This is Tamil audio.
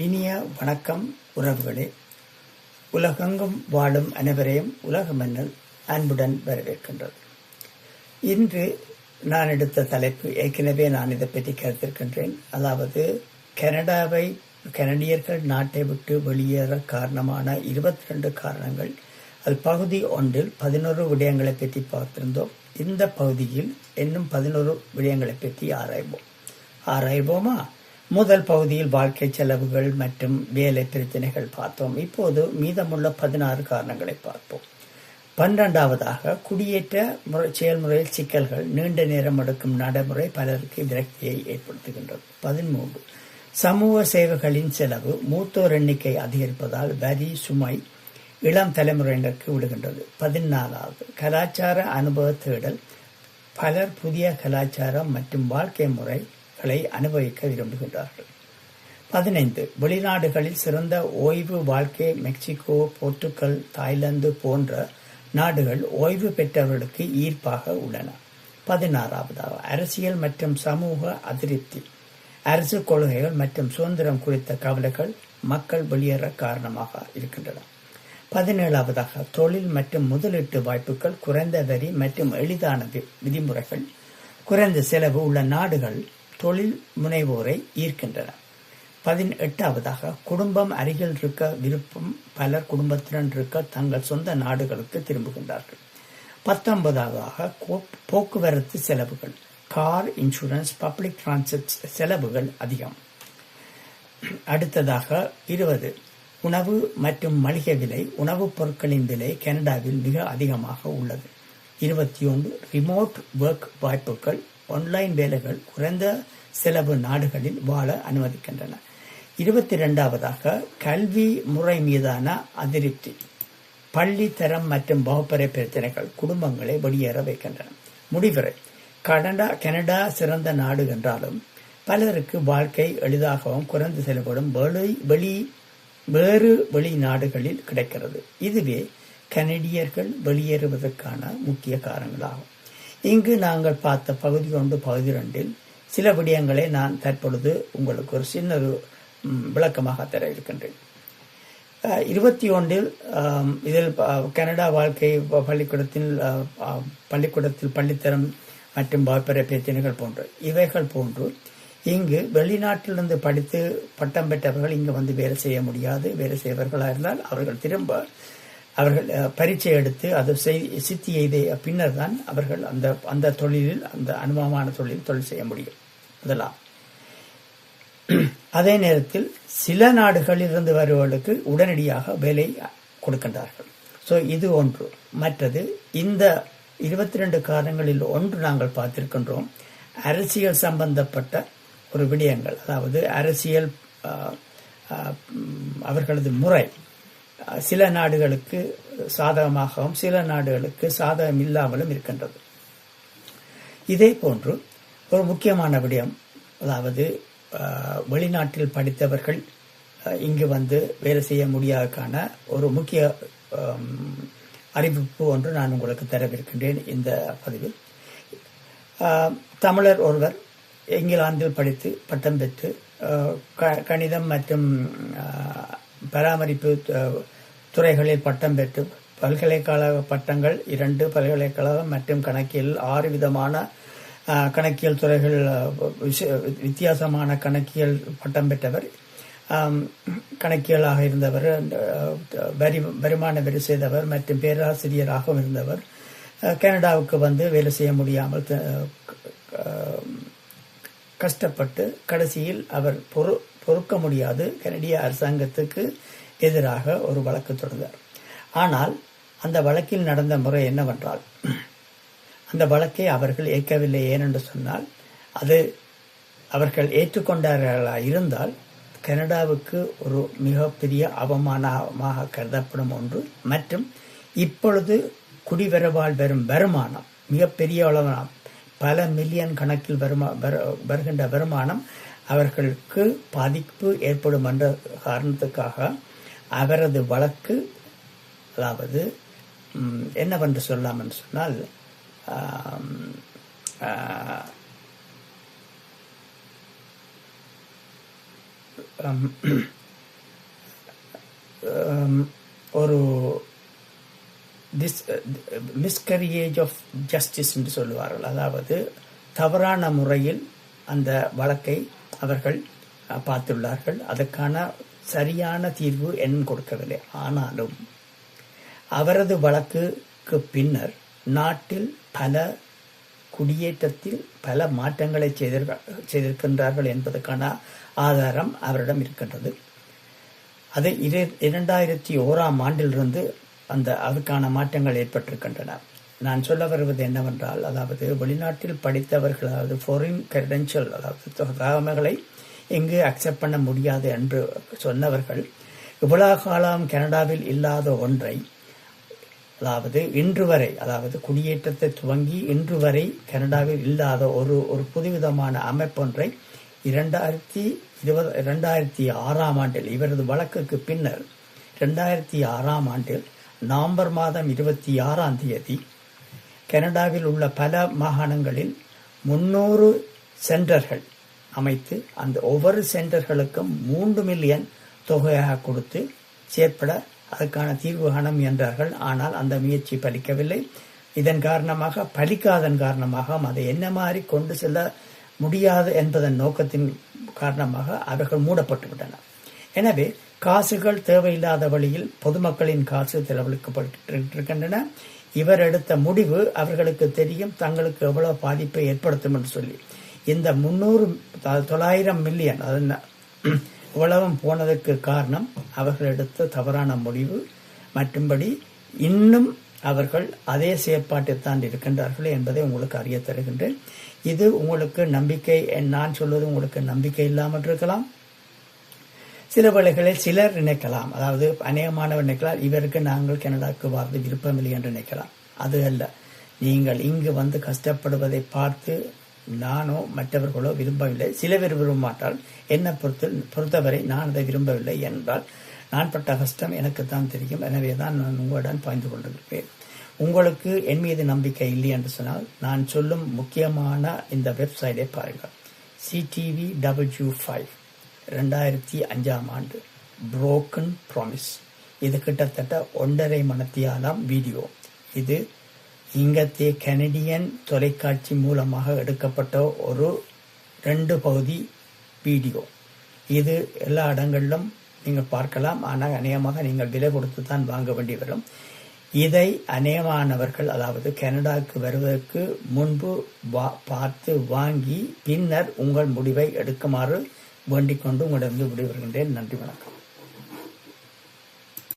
இனிய வணக்கம் உறவுகளே. உலகெங்கும் வாழும் அனைவரையும் உலக மன்னல் அன்புடன் வரவேற்கின்றது. இன்று நான் எடுத்த தலைப்பு, ஏற்கனவே நான் இதை பற்றி கருத்திருக்கின்றேன். அதாவது கனடியர்கள் நாட்டை விட்டு வெளியேற காரணமான 22 காரணங்கள். அது பகுதி ஒன்றில் 11 விடயங்களை பற்றி பார்த்திருந்தோம். இந்த பகுதியில் இன்னும் 11 விடயங்களை பற்றி ஆராய்வோமா? முதல் பகுதியில் வாழ்க்கை செலவுகள் மற்றும் வேலை பிரச்சனைகள் பார்த்தோம். இப்போது மீதமுள்ள 16 காரணங்களை பார்ப்போம். 12வதாக குடியேற்ற செயல்முறையில் சிக்கல்கள், நீண்ட நேரம் எடுக்கும் நடைமுறை பலருக்கு விரக்தியை ஏற்படுத்துகின்றது. 13 சமூக சேவைகளின் செலவு, மூத்தோர் எண்ணிக்கை அதிகரிப்பதால் வரி சுமை இளம் தலைமுறையினருக்கு விடுகின்றது. 14வது கலாச்சார அனுபவ தேடல், பலர் புதிய கலாச்சாரம் மற்றும் வாழ்க்கை முறைகளை அனுபவிக்க விரும்புகின்றார்கள். 15 வெளிநாடுகளில் சிறந்த ஓய்வு வாழ்க்கை, மெக்சிகோ, போர்த்துகல், தாய்லாந்து போன்ற நாடுகள் ஓய்வு பெற்றவர்களுக்கு ஈர்ப்பாக உள்ளன. 16வதாக அரசியல் மற்றும் சமூக அதிருப்தி, அரசு கொள்கைகள் மற்றும் சுதந்திரம் குறித்த கவலைகள் மக்கள் வெளியேற காரணமாக இருக்கின்றன. 17வதாக தொழில் மற்றும் முதலீட்டு வாய்ப்புகள், குறைந்த வரி மற்றும் எளிதான விதிமுறைகள், குறைந்த செலவு உள்ள நாடுகள் தொழில் முனைவோரை ஈர்க்கின்றன. 18வதாக குடும்பம் அருகில் இருக்க விருப்பம், பலர் குடும்பத்துடன் இருக்க தங்கள் சொந்த நாடுகளுக்கு திரும்புகின்றார்கள். 19வதாக போக்குவரத்து செலவுகள், கார் இன்சூரன்ஸ், பப்ளிக் டிரான்ஸ்போர்ட் செலவுகள் அதிகம். அடுத்ததாக 20 உணவு மற்றும் மளிகை விலை, உணவுப் பொருட்களின் விலை கனடாவில் மிக அதிகமாக உள்ளது. 21 ரிமோட் ஒர்க் வாய்ப்புகள், ஆன்லைன் வேலைகள் குறைந்த செலவு நாடுகளில் வாழ அனுமதிக்கின்றன. 22வதாக கல்வி முறை மீதான அதிருப்தி, பள்ளி தரம் மற்றும் வகுப்பறை பிரச்சனைகள் குடும்பங்களை வெளியேற வைக்கின்றன. முடிவுரை, கனடா சிறந்த நாடு என்றாலும் பலருக்கு வாழ்க்கை எளிதாகவும் குறைந்த செலவோடும் வேறு வெளிநாடுகளில் கிடைக்கிறது. இதுவே கனடியர்கள் வெளியேறுவதற்கான முக்கிய காரணங்களாகும். இங்கு நாங்கள் பார்த்த பகுதி 1, பகுதி 2 சில விடயங்களை நான் தற்பொழுது உங்களுக்கு ஒரு சின்ன விளக்கமாக தர இருக்கின்றேன். 21 இதில் கனடா வாழ்க்கை பள்ளிக்கூடத்தில் பள்ளித்தரம் மற்றும் வகுப்பறை பிரச்சனைகள் இவைகள் போன்று இங்கு வெளிநாட்டிலிருந்து படித்து பட்டம் பெற்றவர்கள் இங்கு வந்து வேலை செய்ய முடியாது. வேலை செய்வர்களாக இருந்தால் அவர்கள் பரீட்சை எடுத்து அது சித்தி எய்த பின்னர் தான் அவர்கள் அந்த தொழிலில், அந்த அனுபவமான தொழில் செய்ய முடியும். முதலாம். அதே நேரத்தில் சில நாடுகளில் இருந்து வருவர்களுக்கு உடனடியாக வேலை கொடுக்கின்றார்கள். இது ஒன்று. மற்றது, இந்த 22 காரணங்களில் ஒன்று நாங்கள் பார்த்திருக்கின்றோம், அரசியல் சம்பந்தப்பட்ட ஒரு விடயங்கள். அதாவது அரசியல் அவர்களது முறை சில நாடுகளுக்கு சாதகமாகவும் சில நாடுகளுக்கு சாதகம் இல்லாமலும் இருக்கின்றது. இதே போன்று ஒரு முக்கியமான விடயம், அதாவது வெளிநாட்டில் படித்தவர்கள் இங்கு வந்து வேலை செய்ய முடியாதற்கான ஒரு முக்கிய அறிவிப்பு ஒன்று நான் உங்களுக்கு தரவிருக்கின்றேன். இந்த பதிவில் தமிழர் ஒருவர் இங்கிலாந்தில் படித்து பட்டம் பெற்று கணிதம் மற்றும் பராமரிப்பு துறைகளில் பட்டம் பெற்று பல்கலைக்கழக பட்டங்கள் 2 பல்கலைக்கழகம் மற்றும் கணக்கியல் 6 விதமான கணக்கியல் துறைகள், வித்தியாசமான கணக்கியல் பட்டம் பெற்றவர். கணக்கியலாக இருந்தவர், வருமான வரி செய்தவர் மற்றும் பேராசிரியராகவும் இருந்தவர். கனடாவுக்கு வந்து வேலை செய்ய முடியாமல் கஷ்டப்பட்டு கடைசியில் அவர் பொறுக்க முடியாது கனடிய அரசாங்கத்துக்கு எதிராக ஒரு வழக்கு தொடர்ந்தார். ஆனால் அந்த வழக்கில் நடந்த முறை என்னவென்றால், அந்த வழக்கை அவர்கள் ஏற்கவில்லை. ஏனென்று சொன்னால், அது அவர்கள் ஏற்றுக்கொண்டார்களாக இருந்தால் கனடாவுக்கு ஒரு மிகப்பெரிய அவமானமாக கருதப்படும் ஒன்று. மற்றும் இப்பொழுது குடிவரவால் வரும் வருமானம் மிகப்பெரிய அளவான பல மில்லியன் கணக்கில் வருகின்ற வருமானம் அவர்களுக்கு பாதிப்பு ஏற்படும் என்ற காரணத்துக்காக அவரது வழக்கு, அதாவது என்னவென்று சொல்லலாம் என்று சொன்னால், ஒரு மிஸ்கரியேஜ் ஆஃப் ஜஸ்டிஸ் என்று சொல்லுவார்கள். அதாவது தவறான முறையில் அந்த வழக்கை அவர்கள் பார்த்துள்ளார்கள். அதற்கான சரியான தீர்வு இன்னும் கொடுக்கவில்லை. ஆனாலும் அவரது வழக்குக்கு பின்னர் நாட்டில் பல குடியேற்றத்தில் பல மாற்றங்களை செய்திருக்கின்றார்கள் என்பதற்கான ஆதாரம் அவரிடம் இருக்கின்றது. அது 2001ஆம் ஆண்டிலிருந்து அதுக்கான மாற்றங்கள் ஏற்பட்டிருக்கின்றன. நான் சொல்ல வருவது என்னவென்றால், அதாவது வெளிநாட்டில் படித்தவர்கள், அதாவது ஃபாரின் கிரெடென்ஷியல், அதாவது தகவல்களை இங்கு அக்செப்ட் பண்ண முடியாது என்று சொன்னவர்கள் இவ்வளவு காலம் கனடாவில் இல்லாத ஒன்றை, அதாவது இன்று வரை, அதாவது குடியேற்றத்தை துவங்கி இன்று வரை கனடாவில் இல்லாத ஒரு புதுவிதமான அமைப்பொன்றை 2006ஆம் ஆண்டில், இவரது வழக்குக்கு பின்னர் 2006ஆம் ஆண்டில் நவம்பர் மாதம் 26ஆம் தேதி கனடாவில் உள்ள பல மாகாணங்களில் 300 சென்டர்கள் அமைத்து அந்த ஒவ்வொரு சென்டர்களுக்கும் 3 மில்லியன் தொகையாக கொடுத்து செயற்பட அதற்கான தீர்வு காண முயன்றார்கள். ஆனால் அந்த முயற்சி பலிக்கவில்லை. இதன் காரணமாக, பலிக்காதன் காரணமாக, அதை என்ன மாதிரி கொண்டு செல்ல முடியாது என்பதன் நோக்கத்தின் காரணமாக அவர்கள் மூடப்பட்டுவிட்டனர். எனவே காசுகள் தேவையில்லாத வழியில் பொதுமக்களின் காசு செலவழிக்கப்பட்டிருக்கின்றன. இவர் எடுத்த முடிவு அவர்களுக்கு தெரியும் தங்களுக்கு எவ்வளவு பாதிப்பை ஏற்படுத்தும் என்று சொல்லி. இந்த 900 மில்லியன் இவ்வளவும் போனதற்கு காரணம் அவர்கள் எடுத்த தவறான முடிவு. மற்றும்படி இன்னும் அவர்கள் அதே செயற்பாட்டில் தான் இருக்கின்றார்கள் என்பதை உங்களுக்கு அறிய தருகின்றேன். இது உங்களுக்கு நம்பிக்கை, நான் சொல்வது உங்களுக்கு நம்பிக்கை இல்லாமல் இருக்கலாம். சில வேளைகளில் சிலர் நினைக்கலாம், அதாவது அநேகமானவர் நினைக்கலாம், இவருக்கு நாங்கள் கனடாவுக்கு வாழ்ந்து விருப்பமில்லை என்று நினைக்கலாம். அது அல்ல. நீங்கள் இங்கு வந்து கஷ்டப்படுவதை பார்த்து நானோ மற்றவர்களோ விரும்பவில்லை. சில பேர் விரும்ப மாட்டால், என்னை பொறுத்தவரை நான் அதை விரும்பவில்லை என்றால் நான் பட்ட கஷ்டம் எனக்குத்தான் தெரியும். எனவே தான் நான் உங்களுடன் பகிர்ந்து கொண்டிருப்பேன். உங்களுக்கு என் மீது நம்பிக்கை இல்லை என்று சொன்னால் நான் சொல்லும் முக்கியமான இந்த வெப்சைட்டை பாருங்கள். CTVW5 2005ஆம் ஆண்டு புரோக்கன் ப்ராமிஸ். இது கிட்டத்தட்ட 1.5 மணித்தியாலம் வீடியோ. இது இங்கத்தே கனடியன் தொலைக்காட்சி மூலமாக எடுக்கப்பட்ட ஒரு 2 பகுதி வீடியோ. இது எல்லா இடங்களிலும் நீங்கள் பார்க்கலாம். ஆனால் அநேகமாக நீங்கள் விலை கொடுத்து தான் வாங்க வேண்டி வரும். இதை அநேகமானவர்கள், அதாவது கனடாவுக்கு வருவதற்கு முன்பு பார்த்து வாங்கி பின்னர் உங்கள் முடிவை எடுக்குமாறு வேண்டிக் கொண்டு உங்களிடம் விடைபெறுகின்றேன். நன்றி, வணக்கம்.